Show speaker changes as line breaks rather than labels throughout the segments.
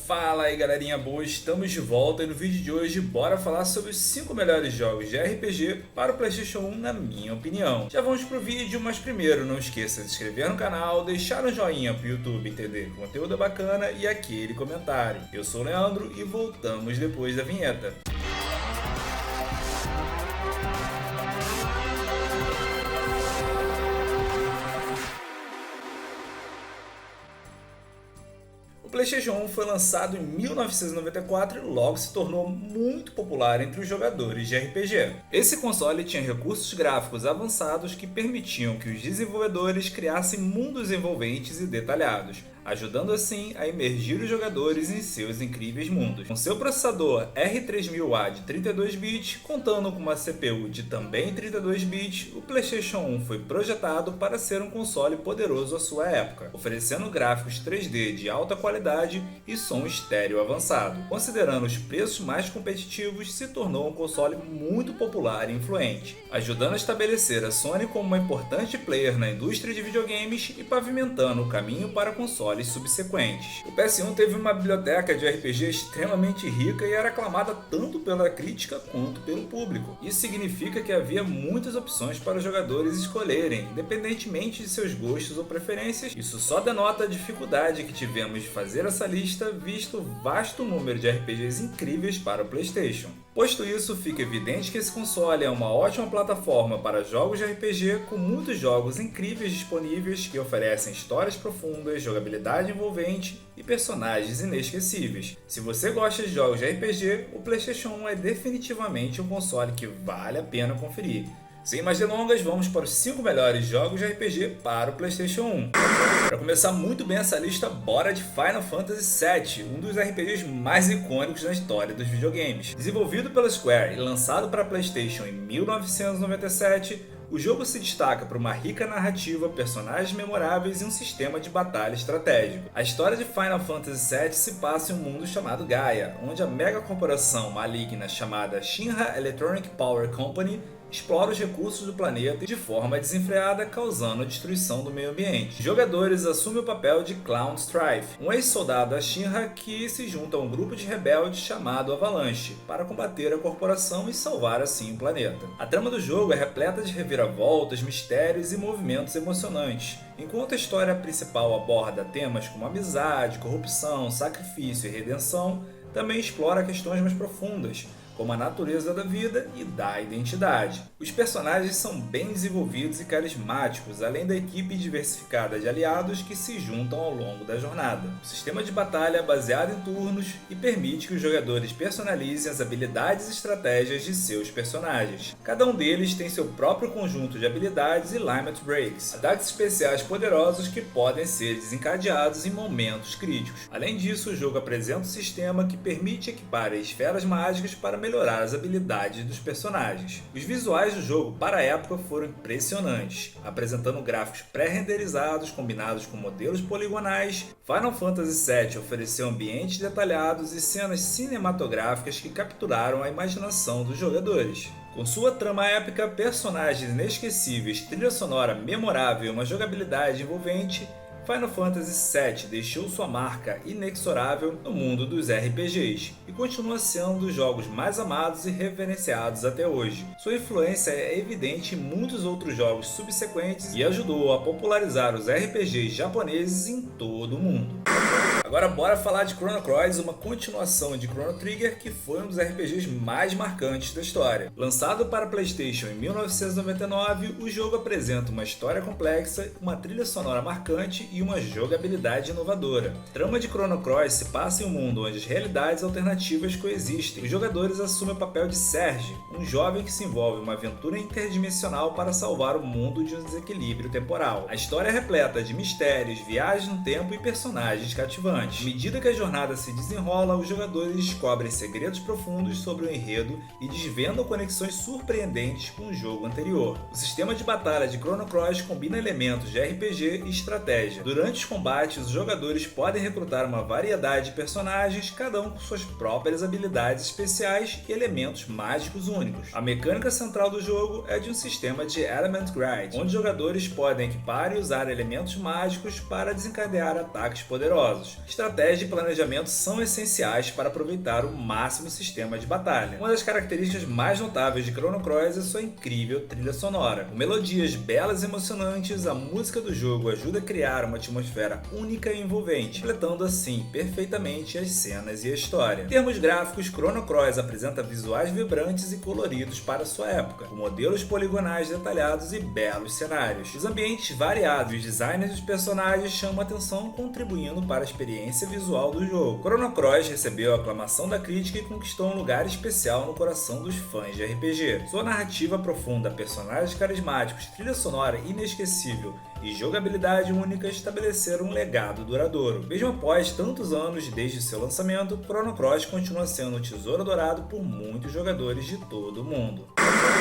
Fala aí galerinha boa, estamos de volta e no vídeo de hoje bora falar sobre os 5 melhores jogos de RPG para o PlayStation 1 na minha opinião. Já vamos pro vídeo, mas primeiro não esqueça de se inscrever no canal, deixar um joinha pro YouTube entender que o conteúdo é bacana e aquele comentário. Eu sou o Leandro e voltamos depois da vinheta. O PlayStation 1 foi lançado em 1994 e logo se tornou muito popular entre os jogadores de RPG. Esse console tinha recursos gráficos avançados que permitiam que os desenvolvedores criassem mundos envolventes e detalhados, ajudando assim a imergir os jogadores em seus incríveis mundos. Com seu processador R3000A de 32 bits, contando com uma CPU de também 32 bits, o PlayStation 1 foi projetado para ser um console poderoso à sua época, oferecendo gráficos 3D de alta qualidade e som estéreo avançado. Considerando os preços mais competitivos, se tornou um console muito popular e influente, ajudando a estabelecer a Sony como uma importante player na indústria de videogames e pavimentando o caminho para consoles subsequentes. O PS1 teve uma biblioteca de RPG extremamente rica e era aclamada tanto pela crítica quanto pelo público. Isso significa que havia muitas opções para os jogadores escolherem, independentemente de seus gostos ou preferências. Isso só denota a dificuldade que tivemos de fazer essa lista, visto o vasto número de RPGs incríveis para o PlayStation. Posto isso, fica evidente que esse console é uma ótima plataforma para jogos de RPG, com muitos jogos incríveis disponíveis que oferecem histórias profundas, jogabilidade envolvente e personagens inesquecíveis. Se você gosta de jogos de RPG, o PlayStation 1 é definitivamente um console que vale a pena conferir. Sem mais delongas, vamos para os 5 melhores jogos de RPG para o PlayStation 1. Para começar muito bem essa lista, bora de Final Fantasy VII, um dos RPGs mais icônicos na história dos videogames. Desenvolvido pela Square e lançado para PlayStation em 1997, o jogo se destaca por uma rica narrativa, personagens memoráveis e um sistema de batalha estratégico. A história de Final Fantasy VII se passa em um mundo chamado Gaia, onde a mega corporação maligna chamada Shinra Electronic Power Company explora os recursos do planeta de forma desenfreada, causando a destruição do meio ambiente. Os jogadores assumem o papel de Cloud Strife, um ex-soldado da Shinra que se junta a um grupo de rebeldes chamado Avalanche, para combater a corporação e salvar assim o planeta. A trama do jogo é repleta de reviravoltas, mistérios e movimentos emocionantes. Enquanto a história principal aborda temas como amizade, corrupção, sacrifício e redenção, também explora questões mais profundas, como a natureza da vida e da identidade. Os personagens são bem desenvolvidos e carismáticos, além da equipe diversificada de aliados que se juntam ao longo da jornada. O sistema de batalha é baseado em turnos e permite que os jogadores personalizem as habilidades e estratégias de seus personagens. Cada um deles tem seu próprio conjunto de habilidades e limit breaks, ataques especiais poderosos que podem ser desencadeados em momentos críticos. Além disso, o jogo apresenta um sistema que permite equipar esferas mágicas para melhorar as habilidades dos personagens. Os visuais do jogo para a época foram impressionantes, apresentando gráficos pré-renderizados combinados com modelos poligonais. Final Fantasy VII ofereceu ambientes detalhados e cenas cinematográficas que capturaram a imaginação dos jogadores. Com sua trama épica, personagens inesquecíveis, trilha sonora memorável e uma jogabilidade envolvente, Final Fantasy VII deixou sua marca inexorável no mundo dos RPGs e continua sendo um dos jogos mais amados e reverenciados até hoje. Sua influência é evidente em muitos outros jogos subsequentes e ajudou a popularizar os RPGs japoneses em todo o mundo. Agora bora falar de Chrono Cross, uma continuação de Chrono Trigger que foi um dos RPGs mais marcantes da história. Lançado para PlayStation em 1999, o jogo apresenta uma história complexa, uma trilha sonora marcante e uma jogabilidade inovadora. A trama de Chrono Cross se passa em um mundo onde as realidades alternativas coexistem. Os jogadores assumem o papel de Serge, um jovem que se envolve em uma aventura interdimensional para salvar o mundo de um desequilíbrio temporal. A história é repleta de mistérios, viagens no tempo e personagens cativantes. À medida que a jornada se desenrola, os jogadores descobrem segredos profundos sobre o enredo e desvendam conexões surpreendentes com o jogo anterior. O sistema de batalha de Chrono Cross combina elementos de RPG e estratégia. Durante os combates, os jogadores podem recrutar uma variedade de personagens, cada um com suas próprias habilidades especiais e elementos mágicos únicos. A mecânica central do jogo é de um sistema de Element Grid, onde jogadores podem equipar e usar elementos mágicos para desencadear ataques poderosos. Estratégia e planejamento são essenciais para aproveitar o máximo o sistema de batalha. Uma das características mais notáveis de Chrono Cross é sua incrível trilha sonora. Com melodias belas e emocionantes, a música do jogo ajuda a criar uma atmosfera única e envolvente, completando assim perfeitamente as cenas e a história. Em termos gráficos, Chrono Cross apresenta visuais vibrantes e coloridos para sua época, com modelos poligonais detalhados e belos cenários. Os ambientes variados e os designs dos personagens chamam a atenção, contribuindo para a experiência visual do jogo. Chrono Cross recebeu a aclamação da crítica e conquistou um lugar especial no coração dos fãs de RPG. Sua narrativa profunda, personagens carismáticos, trilha sonora inesquecível e jogabilidade única estabeleceram um legado duradouro. Mesmo após tantos anos desde seu lançamento, Chrono Cross continua sendo um tesouro adorado por muitos jogadores de todo o mundo.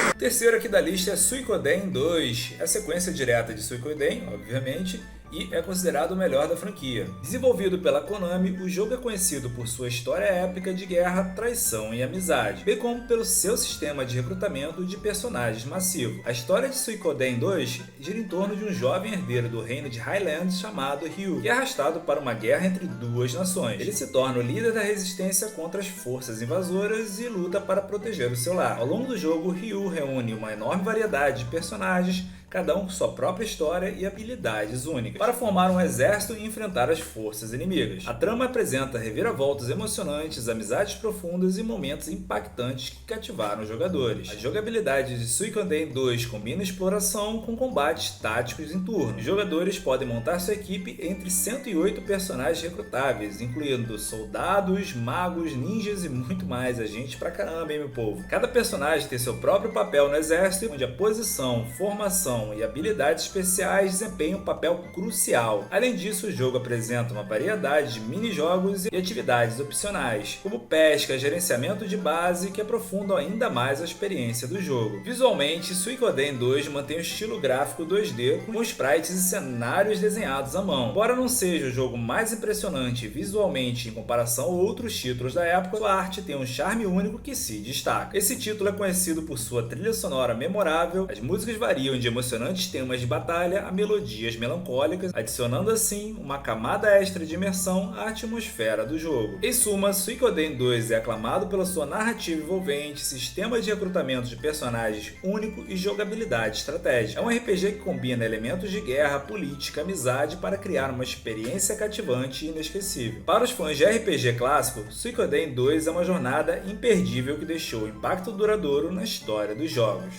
O terceiro aqui da lista é Suikoden 2, a sequência direta de Suikoden, obviamente, e é considerado o melhor da franquia. Desenvolvido pela Konami, o jogo é conhecido por sua história épica de guerra, traição e amizade, bem como pelo seu sistema de recrutamento de personagens massivo. A história de Suikoden 2 gira em torno de um jovem herdeiro do reino de Highlands chamado Ryu, que é arrastado para uma guerra entre duas nações. Ele se torna o líder da resistência contra as forças invasoras e luta para proteger o seu lar. Ao longo do jogo, Ryu reúne uma enorme variedade de personagens, cada um com sua própria história e habilidades únicas, para formar um exército e enfrentar as forças inimigas. A trama apresenta reviravoltas emocionantes, amizades profundas e momentos impactantes que cativaram os jogadores. A jogabilidade de Suikoden 2 combina exploração com combates táticos em turno. Os jogadores podem montar sua equipe entre 108 personagens recrutáveis, incluindo soldados, magos, ninjas e muito mais. A gente pra caramba, hein, meu povo? Cada personagem tem seu próprio papel no exército, onde a posição, formação e habilidades especiais desempenham um papel crucial. Além disso, o jogo apresenta uma variedade de mini-jogos e atividades opcionais, como pesca, gerenciamento de base, que aprofundam ainda mais a experiência do jogo. Visualmente, Suikoden 2 mantém o estilo gráfico 2D com sprites e cenários desenhados à mão. Embora não seja o jogo mais impressionante visualmente em comparação a outros títulos da época, sua arte tem um charme único que se destaca. Esse título é conhecido por sua trilha sonora memorável, as músicas variam de emocionantes temas de batalha a melodias melancólicas, adicionando assim uma camada extra de imersão à atmosfera do jogo. Em suma, Suikoden 2 é aclamado pela sua narrativa envolvente, sistema de recrutamento de personagens único e jogabilidade estratégica. É um RPG que combina elementos de guerra, política, amizade para criar uma experiência cativante e inesquecível. Para os fãs de RPG clássico, Suikoden 2 é uma jornada imperdível que deixou um impacto duradouro na história dos jogos.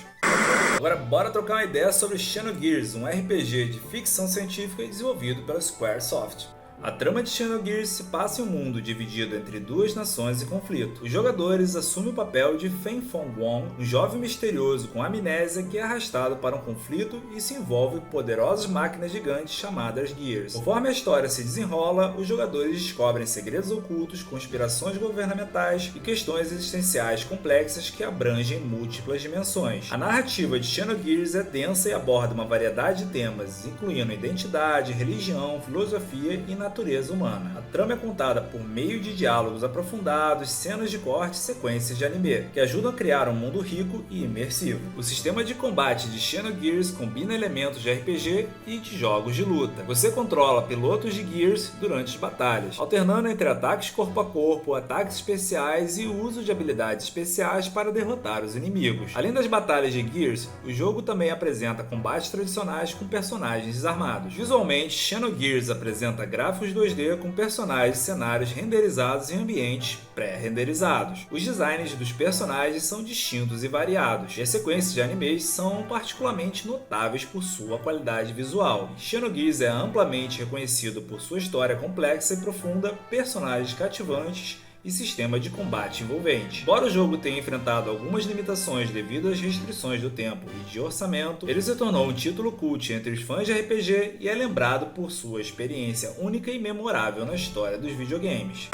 Agora bora trocar uma ideia sobre Xenogears, um RPG de ficção científica desenvolvido pela Squaresoft. A trama de Xenogears se passa em um mundo dividido entre duas nações em conflito. Os jogadores assumem o papel de Fen Fong Wong, um jovem misterioso com amnésia que é arrastado para um conflito e se envolve com poderosas máquinas gigantes chamadas Gears. Conforme a história se desenrola, os jogadores descobrem segredos ocultos, conspirações governamentais e questões existenciais complexas que abrangem múltiplas dimensões. A narrativa de Xenogears é densa e aborda uma variedade de temas, incluindo identidade, religião, filosofia e natureza humana. A trama é contada por meio de diálogos aprofundados, cenas de corte e sequências de anime, que ajudam a criar um mundo rico e imersivo. O sistema de combate de Xenogears combina elementos de RPG e de jogos de luta. Você controla pilotos de Gears durante as batalhas, alternando entre ataques corpo a corpo, ataques especiais e o uso de habilidades especiais para derrotar os inimigos. Além das batalhas de Gears, o jogo também apresenta combates tradicionais com personagens desarmados. Visualmente, Xenogears apresenta gráficos 2D com personagens e cenários renderizados em ambientes pré-renderizados. Os designs dos personagens são distintos e variados, e as sequências de animes são particularmente notáveis por sua qualidade visual. Xenogears é amplamente reconhecido por sua história complexa e profunda, personagens cativantes e sistema de combate envolvente. Embora o jogo tenha enfrentado algumas limitações devido às restrições do tempo e de orçamento, ele se tornou um título cult entre os fãs de RPG e é lembrado por sua experiência única e memorável na história dos videogames.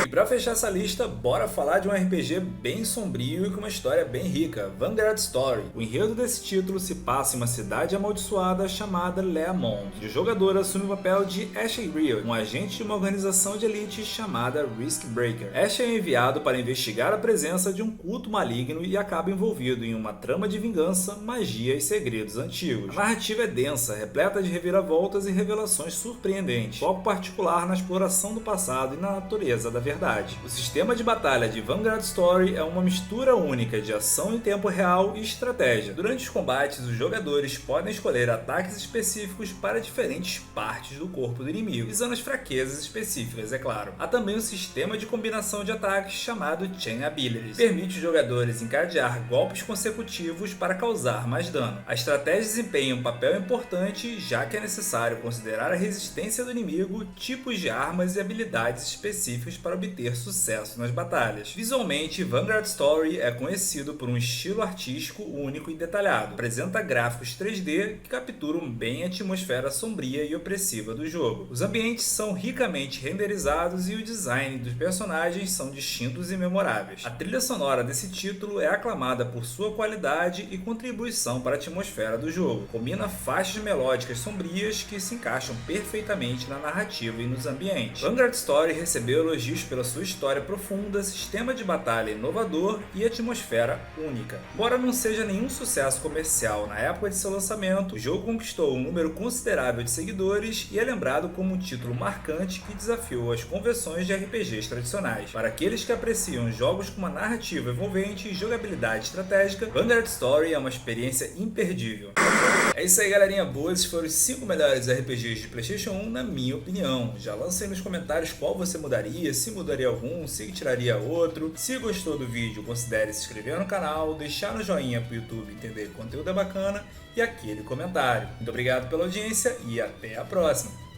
E para fechar essa lista, bora falar de um RPG bem sombrio e com uma história bem rica, Vanguard Story. O enredo desse título se passa em uma cidade amaldiçoada chamada Leamond, e o jogador assume o papel de Ashley Rio, um agente de uma organização de elite chamada Riskbreaker. Ash é enviado para investigar a presença de um culto maligno e acaba envolvido em uma trama de vingança, magia e segredos antigos. A narrativa é densa, repleta de reviravoltas e revelações surpreendentes, foco particular na exploração do passado e na natureza da verdade. O sistema de batalha de Vanguard Story é uma mistura única de ação em tempo real e estratégia. Durante os combates, os jogadores podem escolher ataques específicos para diferentes partes do corpo do inimigo, visando as fraquezas específicas, é claro. Há também um sistema de combinação de ataques chamado Chain Abilities, que permite os jogadores encadear golpes consecutivos para causar mais dano. A estratégia desempenha um papel importante, já que é necessário considerar a resistência do inimigo, tipos de armas e habilidades específicas para obter sucesso nas batalhas. Visualmente, Vanguard Story é conhecido por um estilo artístico único e detalhado. Apresenta gráficos 3D que capturam bem a atmosfera sombria e opressiva do jogo. Os ambientes são ricamente renderizados e o design dos personagens são distintos e memoráveis. A trilha sonora desse título é aclamada por sua qualidade e contribuição para a atmosfera do jogo. Combina faixas melódicas sombrias que se encaixam perfeitamente na narrativa e nos ambientes. Vanguard Story recebeu elogios pela sua história profunda, sistema de batalha inovador e atmosfera única. Embora não seja nenhum sucesso comercial na época de seu lançamento, o jogo conquistou um número considerável de seguidores e é lembrado como um título marcante que desafiou as convenções de RPGs tradicionais. Para aqueles que apreciam jogos com uma narrativa envolvente e jogabilidade estratégica, Vanguard Story é uma experiência imperdível. É isso aí, galerinha boa, esses foram os 5 melhores RPGs de PlayStation 1 na minha opinião. Já lancei nos comentários qual você mudaria, se mudaria algum, se tiraria outro. Se gostou do vídeo, considere se inscrever no canal, deixar no joinha pro YouTube entender que o conteúdo é bacana e aquele comentário. Muito obrigado pela audiência e até a próxima!